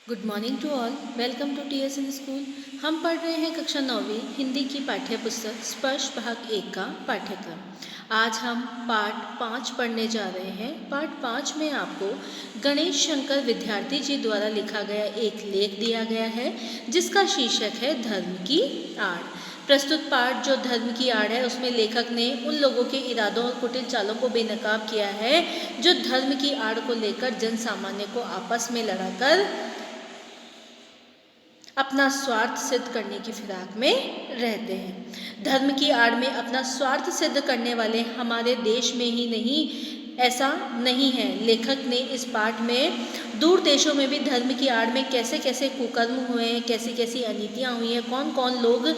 Good morning to all. Welcome to TSN school. हम पढ़ रहे हैं कक्षा 9वीं हिंदी की पाठ्य पुस्तक स्पर्श भाग 1 का पाठ्यक्रम। आज हम पाठ 5 पढ़ने जा रहे हैं। पाठ 5 में आपको गणेश शंकर विद्यार्थी जी द्वारा लिखा गया एक लेख दिया गया है जिसका शीर्षक है धर्म की आड़। प्रस्तुत पाठ जो धर्म की आड़ है उसमें लेखक ने उन लोगों के इरादों और कुटिल चालों को बेनकाब किया है जो धर्म की आड़ को लेकर जन सामान्य को आपस में लड़ाकर अपना स्वार्थ सिद्ध करने की फिराक में रहते हैं। धर्म की आड़ में अपना स्वार्थ सिद्ध करने वाले हमारे देश में ही नहीं, ऐसा नहीं है। लेखक ने इस पाठ में दूर देशों में भी धर्म की आड़ में कैसे कैसे कुकर्म हुए हैं, कैसी कैसी अनीतियाँ हुई हैं, कौन कौन लोग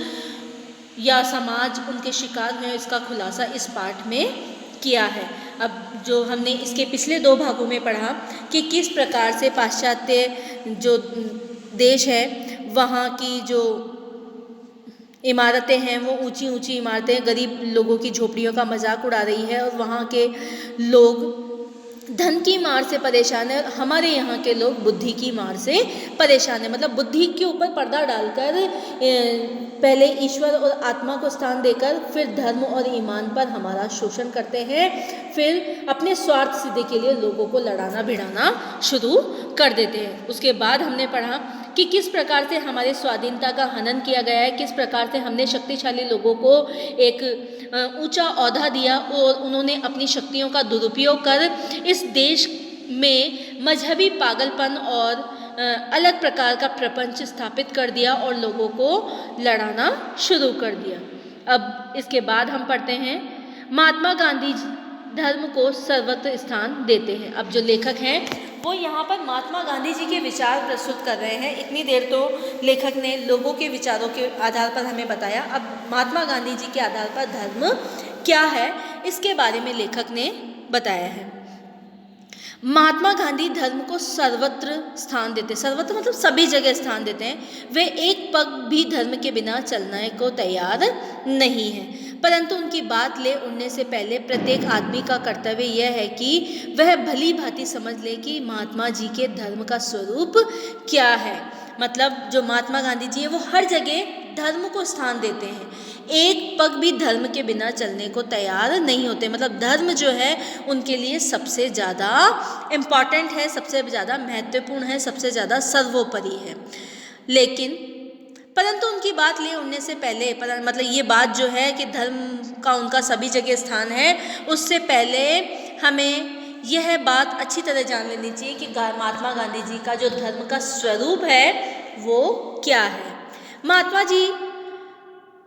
या समाज उनके शिकार हुए, इसका खुलासा इस पाठ में किया है। अब जो हमने इसके पिछले 2 भागों में पढ़ा कि किस प्रकार से पाश्चात्य जो देश है वहाँ की जो इमारतें हैं वो ऊंची ऊंची इमारतें गरीब लोगों की झोपड़ियों का मजाक उड़ा रही है और वहाँ के लोग धन की मार से परेशान है और हमारे यहाँ के लोग बुद्धि की मार से परेशान है। मतलब बुद्धि के ऊपर पर्दा डालकर पहले ईश्वर और आत्मा को स्थान देकर फिर धर्म और ईमान पर हमारा शोषण करते हैं, फिर अपने स्वार्थ सिद्धि के लिए लोगों को लड़ाना भिड़ाना शुरू कर देते हैं। उसके बाद हमने पढ़ा कि किस प्रकार से हमारे स्वाधीनता का हनन किया गया है, किस प्रकार से हमने शक्तिशाली लोगों को एक ऊंचा ओहदा दिया और उन्होंने अपनी शक्तियों का दुरुपयोग कर इस देश में मजहबी पागलपन और अलग प्रकार का प्रपंच स्थापित कर दिया और लोगों को लड़ाना शुरू कर दिया। अब इसके बाद हम पढ़ते हैं महात्मा गांधी धर्म को सर्वत्र स्थान देते हैं। अब जो लेखक हैं वो यहाँ पर महात्मा गांधी जी के विचार प्रस्तुत कर रहे हैं। इतनी देर तो लेखक ने लोगों के विचारों के आधार पर हमें बताया, अब महात्मा गांधी जी के आधार पर धर्म क्या है इसके बारे में लेखक ने बताया है। महात्मा गांधी धर्म को सर्वत्र स्थान देते, सर्वत्र मतलब सभी जगह स्थान देते हैं। वे एक पग भी धर्म के बिना चलने को तैयार नहीं है, परंतु उनकी बात ले उड़ने से पहले प्रत्येक आदमी का कर्तव्य यह है कि वह भली भांति समझ ले कि महात्मा जी के धर्म का स्वरूप क्या है। मतलब जो महात्मा गांधी जी है वो हर जगह धर्म को स्थान देते हैं, एक पग भी धर्म के बिना चलने को तैयार नहीं होते। मतलब धर्म जो है उनके लिए सबसे ज़्यादा इम्पॉर्टेंट है, सबसे ज़्यादा महत्वपूर्ण है, सबसे ज़्यादा सर्वोपरि है। लेकिन परंतु उनकी बात ले उड़ने से पहले मतलब ये बात जो है कि धर्म का उनका सभी जगह स्थान है, उससे पहले हमें यह बात अच्छी तरह जान लेनी चाहिए कि महात्मा गांधी जी का जो धर्म का स्वरूप है वो क्या है। महात्मा जी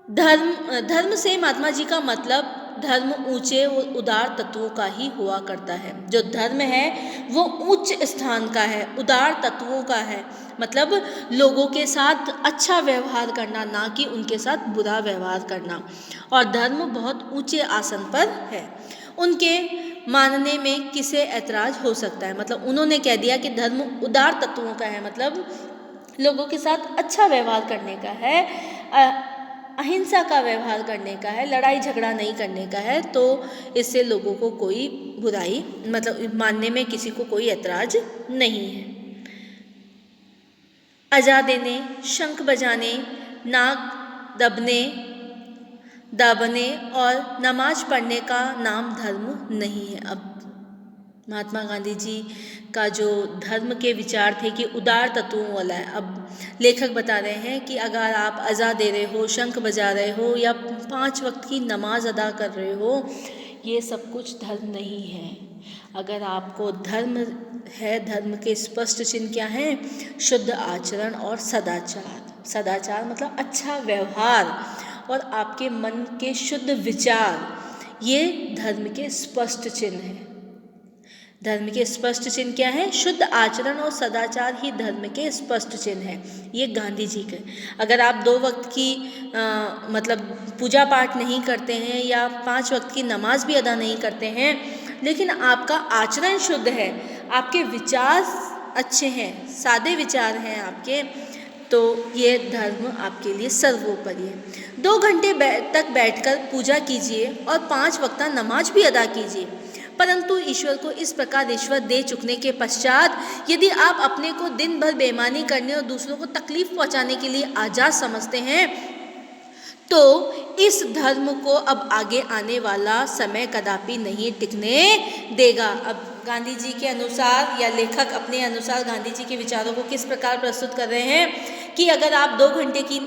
धर्म से महात्मा जी का मतलब धर्म ऊंचे और उदार तत्वों का ही हुआ करता है। जो धर्म है वो उच्च स्थान का है, उदार तत्वों का है। मतलब लोगों के साथ अच्छा व्यवहार करना, ना कि उनके साथ बुरा व्यवहार करना। और धर्म बहुत ऊंचे आसन पर है, उनके मानने में किसे ऐतराज हो सकता है। मतलब उन्होंने कह दिया कि धर्म उदार तत्वों का है, मतलब लोगों के साथ अच्छा व्यवहार करने का है, अहिंसा का व्यवहार करने का है, लड़ाई झगड़ा नहीं करने का है। तो इससे लोगों को कोई बुराई मतलब मानने में किसी को कोई ऐतराज नहीं है। अजा देने, शंख बजाने, नाक दबने और नमाज पढ़ने का नाम धर्म नहीं है। अब महात्मा गांधी जी का जो धर्म के विचार थे कि उदार तत्वों वाला है। अब लेखक बता रहे हैं कि अगर आप अज़ा दे रहे हो, शंख बजा रहे हो या 5 वक्त की नमाज अदा कर रहे हो, ये सब कुछ धर्म नहीं है। अगर आपको धर्म है, धर्म के स्पष्ट चिन्ह क्या हैं? शुद्ध आचरण और सदाचार। सदाचार मतलब अच्छा व्यवहार और आपके मन के शुद्ध विचार, ये धर्म के स्पष्ट चिन्ह हैं। धर्म के स्पष्ट चिन्ह क्या है? शुद्ध आचरण और सदाचार ही धर्म के स्पष्ट चिन्ह हैं। ये गांधी जी के। अगर आप 2 वक्त की मतलब पूजा पाठ नहीं करते हैं या 5 वक्त की नमाज भी अदा नहीं करते हैं, लेकिन आपका आचरण शुद्ध है, आपके विचार अच्छे हैं, सादे विचार हैं आपके, तो ये धर्म आपके लिए सर्वोपरि है। 2 घंटे तक बैठकर पूजा कीजिए और 5 वक्त नमाज भी अदा कीजिए, परंतु ईश्वर को इस प्रकार रिश्वत दे चुकने के पश्चात यदि आप अपने को दिन भर बेईमानी करने और दूसरों को तकलीफ पहुंचाने के लिए आज़ाद समझते हैं तो इस धर्म को अब आगे आने वाला समय कदापि नहीं टिकने देगा। अब गांधी जी के अनुसार या लेखक अपने अनुसार गांधी जी के विचारों को किस प्रकार प्रस्तुत कर रहे हैं कि अगर आप 2 घंटे की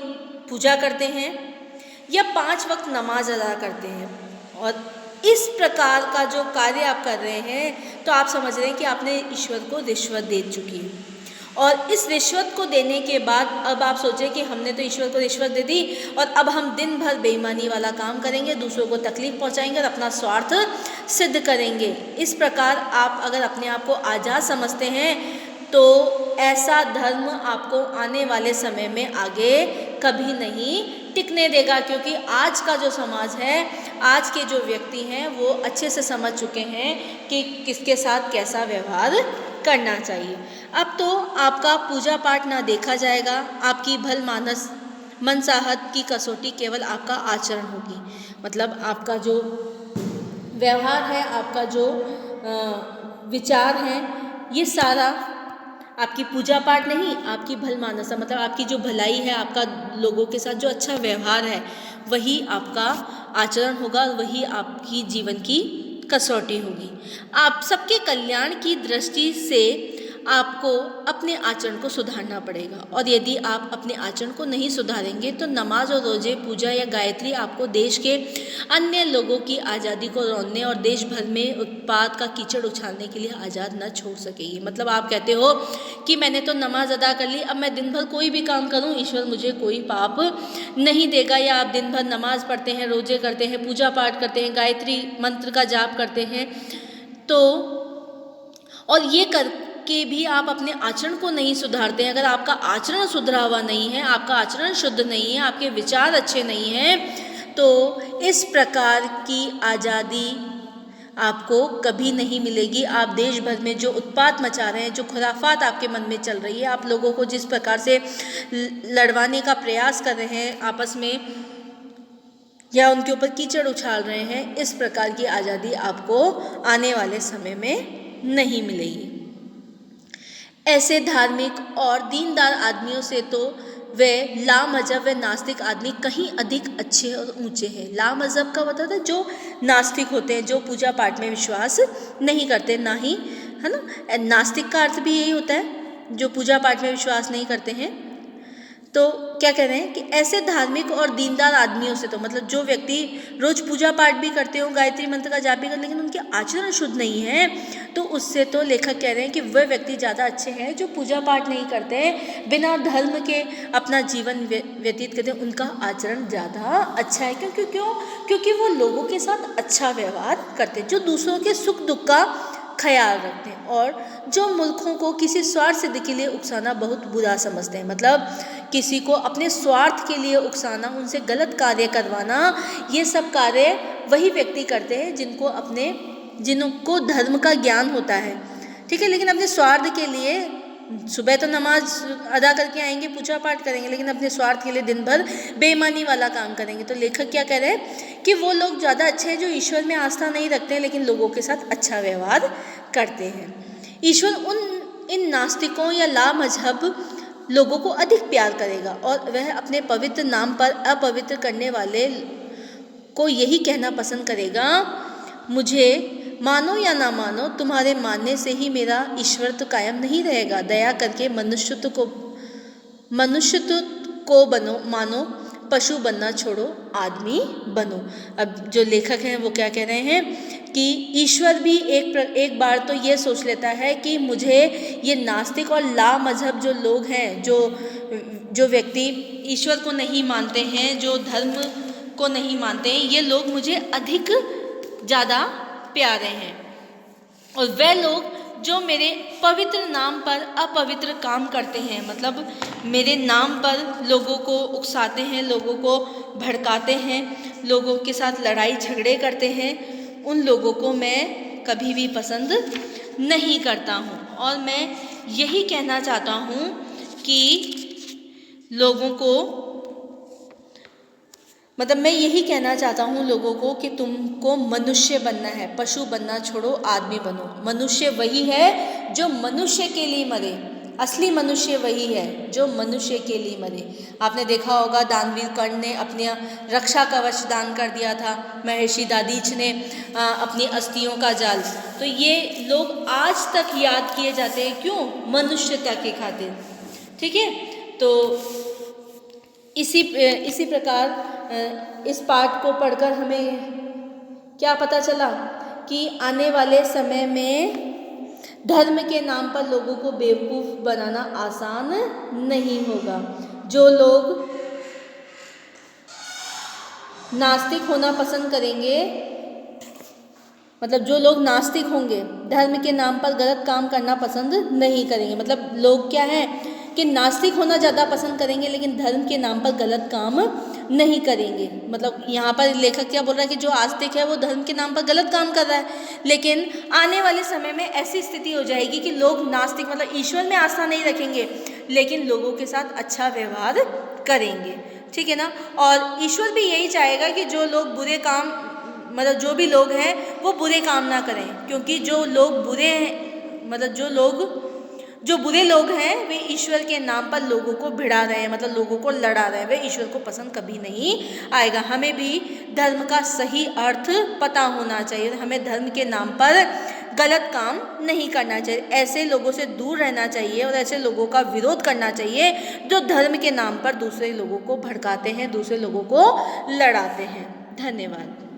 पूजा करते हैं या 5 वक्त नमाज अदा करते हैं और इस प्रकार का जो कार्य आप कर रहे हैं तो आप समझ रहे हैं कि आपने ईश्वर को रिश्वत दे चुकी है। और इस रिश्वत को देने के बाद अब आप सोचें कि हमने तो ईश्वर को रिश्वत दे दी और अब हम दिन भर बेईमानी वाला काम करेंगे, दूसरों को तकलीफ पहुंचाएंगे और अपना स्वार्थ सिद्ध करेंगे। इस प्रकार आप अगर अपने आप को आज़ाद समझते हैं तो ऐसा धर्म आपको आने वाले समय में आगे कभी नहीं टिकने देगा, क्योंकि आज का जो समाज है, आज के जो व्यक्ति हैं वो अच्छे से समझ चुके हैं कि किसके साथ कैसा व्यवहार करना चाहिए। अब तो आपका पूजा पाठ ना देखा जाएगा, आपकी भल मानस मनसाहत की कसौटी केवल आपका आचरण होगी। मतलब आपका जो व्यवहार है, आपका जो विचार है, ये सारा आपकी पूजा पाठ नहीं, आपकी भल मानसा मतलब आपकी जो भलाई है, आपका लोगों के साथ जो अच्छा व्यवहार है, वही आपका आचरण होगा, वही आपकी जीवन की कसौटी होगी। आप सबके कल्याण की दृष्टि से आपको अपने आचरण को सुधारना पड़ेगा, और यदि आप अपने आचरण को नहीं सुधारेंगे तो नमाज और रोजे, पूजा या गायत्री आपको देश के अन्य लोगों की आज़ादी को रोनने और देश भर में उत्पात का कीचड़ उछालने के लिए आज़ाद न छोड़ सकेगी। मतलब आप कहते हो कि मैंने तो नमाज अदा कर ली, अब मैं दिन भर कोई भी काम करूं, ईश्वर मुझे कोई पाप नहीं देगा। या आप दिन भर नमाज पढ़ते हैं, रोजे करते हैं, पूजा पाठ करते हैं, गायत्री मंत्र का जाप करते हैं, तो और ये कर के भी आप अपने आचरण को नहीं सुधारते हैं, अगर आपका आचरण सुधरा हुआ नहीं है, आपका आचरण शुद्ध नहीं है, आपके विचार अच्छे नहीं हैं, तो इस प्रकार की आज़ादी आपको कभी नहीं मिलेगी। आप देश भर में जो उत्पात मचा रहे हैं, जो खुराफात आपके मन में चल रही है, आप लोगों को जिस प्रकार से लड़वाने का प्रयास कर रहे हैं आपस में, या उनके ऊपर कीचड़ उछाल रहे हैं, इस प्रकार की आज़ादी आपको आने वाले समय में नहीं मिलेगी। ऐसे धार्मिक और दीनदार आदमियों से तो वे लामजहब व नास्तिक आदमी कहीं अधिक अच्छे और ऊंचे हैं। लामजहब का मतलब है जो नास्तिक होते हैं, जो पूजा पाठ में विश्वास नहीं करते, ना ही है ना, नास्तिक का अर्थ भी यही होता है जो पूजा पाठ में विश्वास नहीं करते हैं। तो क्या कह रहे हैं कि ऐसे धार्मिक और दीनदार आदमियों से, तो मतलब जो व्यक्ति रोज़ पूजा पाठ भी करते हो, गायत्री मंत्र का जाप भी कर, लेकिन उनके आचरण शुद्ध नहीं है, तो उससे तो लेखक कह रहे हैं कि वह व्यक्ति ज़्यादा अच्छे हैं जो पूजा पाठ नहीं करते हैं, बिना धर्म के अपना जीवन व्यतीत करते हैं, उनका आचरण ज़्यादा अच्छा है। क्योंकि वो लोगों के साथ अच्छा व्यवहार करते हैं, जो दूसरों के सुख दुख का ख्याल रखते हैं, और जो मुल्कों को किसी स्वार्थ सिद्धि के लिए उकसाना बहुत बुरा समझते हैं। मतलब किसी को अपने स्वार्थ के लिए उकसाना, उनसे गलत कार्य करवाना, ये सब कार्य वही व्यक्ति करते हैं जिनको धर्म का ज्ञान होता है, ठीक है, लेकिन अपने स्वार्थ के लिए सुबह तो नमाज अदा करके आएंगे, पूजा पाठ करेंगे, लेकिन अपने स्वार्थ के लिए दिन भर बेईमानी वाला काम करेंगे। तो लेखक क्या कह रहे हैं कि वो लोग ज़्यादा अच्छे हैं जो ईश्वर में आस्था नहीं रखते हैं, लेकिन लोगों के साथ अच्छा व्यवहार करते हैं। ईश्वर इन नास्तिकों या लामजहब लोगों को अधिक प्यार करेगा, और वह अपने पवित्र नाम पर अपवित्र करने वाले को यही कहना पसंद करेगा, मुझे मानो या ना मानो, तुम्हारे मानने से ही मेरा ईश्वर तो कायम नहीं रहेगा। दया करके मनुष्यत्व को बनो, मानो पशु बनना छोड़ो, आदमी बनो। अब जो लेखक हैं वो क्या कह रहे हैं कि ईश्वर भी एक बार तो ये सोच लेता है कि मुझे ये नास्तिक और लामजहब जो लोग हैं, जो व्यक्ति ईश्वर को नहीं मानते हैं, जो धर्म को नहीं मानते हैं, ये लोग मुझे अधिक ज़्यादा प्यारे हैं, और वे लोग जो मेरे पवित्र नाम पर अपवित्र काम करते हैं, मतलब मेरे नाम पर लोगों को उकसाते हैं, लोगों को भड़काते हैं, लोगों के साथ लड़ाई झगड़े करते हैं, उन लोगों को मैं कभी भी पसंद नहीं करता हूँ। और मैं यही कहना चाहता हूँ कि लोगों को मतलब मैं यही कहना चाहता हूँ लोगों को कि तुमको मनुष्य बनना है, पशु बनना छोड़ो, आदमी बनो। मनुष्य वही है जो मनुष्य के लिए मरे, असली मनुष्य वही है जो मनुष्य के लिए मरे। आपने देखा होगा दानवीर कर्ण ने अपनी रक्षा कवच दान कर दिया था, महर्षि दादीच ने अपनी अस्थियों का जाल। तो ये लोग आज तक याद किए जाते हैं, क्यों? मनुष्यता के खातिर। ठीक है, तो इसी प्रकार इस पाठ को पढ़कर हमें क्या पता चला कि आने वाले समय में धर्म के नाम पर लोगों को बेवकूफ़ बनाना आसान नहीं होगा। जो लोग नास्तिक होना पसंद करेंगे, मतलब जो लोग नास्तिक होंगे, धर्म के नाम पर गलत काम करना पसंद नहीं करेंगे। मतलब लोग क्या है कि नास्तिक होना ज़्यादा पसंद करेंगे लेकिन धर्म के नाम पर गलत काम नहीं करेंगे। मतलब यहाँ पर लेखक क्या बोल रहा है कि जो आस्तिक है वो धर्म के नाम पर गलत काम कर रहा है, लेकिन आने वाले समय में ऐसी स्थिति हो जाएगी कि लोग नास्तिक मतलब ईश्वर में आस्था नहीं रखेंगे लेकिन लोगों के साथ अच्छा व्यवहार करेंगे। ठीक है ना? और ईश्वर भी यही चाहेगा कि जो लोग बुरे काम, मतलब जो भी लोग हैं वो बुरे काम ना करें, क्योंकि जो लोग बुरे हैं, मतलब जो बुरे लोग हैं वे ईश्वर के नाम पर लोगों को भिड़ा रहे हैं, मतलब लोगों को लड़ा रहे हैं, वे ईश्वर को पसंद कभी नहीं आएगा। हमें भी धर्म का सही अर्थ पता होना चाहिए, हमें धर्म के नाम पर गलत काम नहीं करना चाहिए, ऐसे लोगों से दूर रहना चाहिए और ऐसे लोगों का विरोध करना चाहिए जो धर्म के नाम पर दूसरे लोगों को भड़काते हैं, दूसरे लोगों को लड़ाते हैं। धन्यवाद।